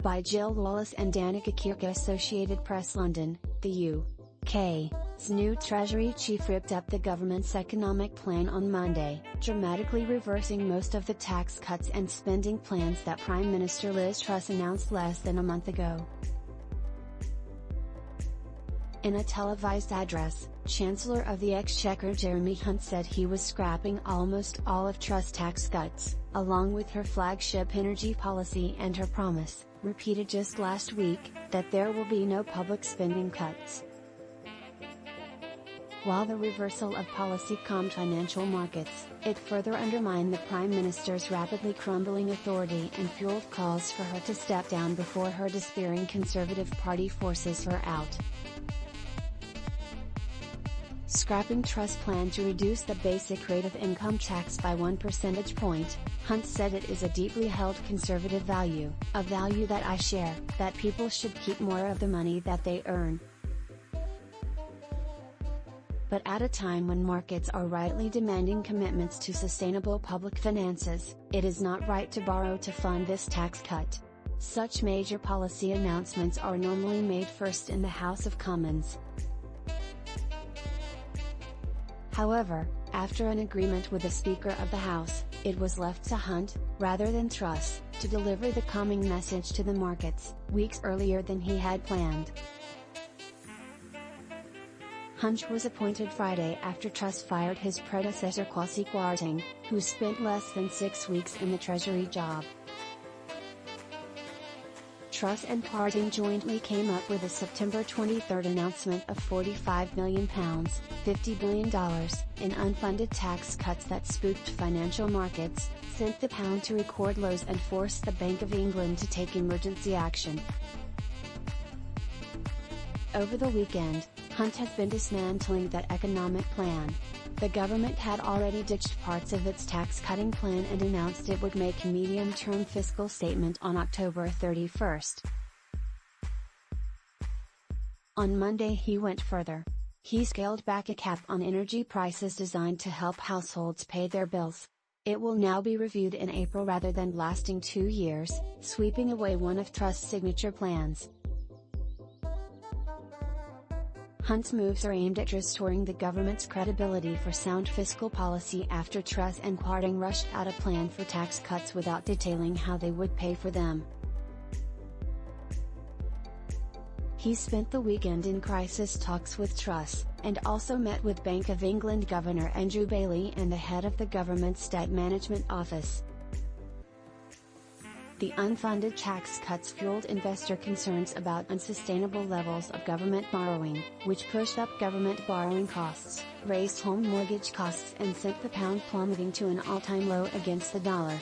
By Jill LAWLESS and DANICA KIRKA. Associated Press London. The UK's new Treasury chief ripped up the government's economic plan on Monday, dramatically reversing most of the tax cuts and spending plans that Prime Minister Liz Truss announced less than a month ago. In a televised address, Chancellor of the Exchequer Jeremy Hunt said he was scrapping almost all of Truss' tax cuts, along with her flagship energy policy and her promise, repeated just last week, that there will be no public spending cuts. While the reversal of policy calmed financial markets, it further undermined the Prime Minister's rapidly crumbling authority and fueled calls for her to step down before her despairing Conservative Party forces her out. Scrapping Truss' plan to reduce the basic rate of income tax by 1 percentage point, Hunt said it is a deeply held conservative value, a value that I share, that people should keep more of the money that they earn. But at a time when markets are rightly demanding commitments to sustainable public finances, it is not right to borrow to fund this tax cut. Such major policy announcements are normally made first in the House of Commons. However, after an agreement with the Speaker of the House, it was left to Hunt, rather than Truss, to deliver the calming message to the markets, weeks earlier than he had planned. Hunt was appointed Friday after Truss fired his predecessor Kwasi Kwarteng, who spent less than 6 weeks in the Treasury job. Truss and Kwarteng jointly came up with a September 23 announcement of £45 million, $50 billion, in unfunded tax cuts that spooked financial markets, sent the pound to record lows and forced the Bank of England to take emergency action. Over the weekend, Hunt has been dismantling that economic plan. The government had already ditched parts of its tax-cutting plan and announced it would make a medium-term fiscal statement on October 31. On Monday he went further. He scaled back a cap on energy prices designed to help households pay their bills. It will now be reviewed in April rather than lasting 2 years, sweeping away one of Truss' signature plans. Hunt's moves are aimed at restoring the government's credibility for sound fiscal policy after Truss and Kwarteng rushed out a plan for tax cuts without detailing how they would pay for them. He spent the weekend in crisis talks with Truss, and also met with Bank of England Governor Andrew Bailey and the head of the government's debt management office. The unfunded tax cuts fueled investor concerns about unsustainable levels of government borrowing, which pushed up government borrowing costs, raised home mortgage costs and sent the pound plummeting to an all-time low against the dollar.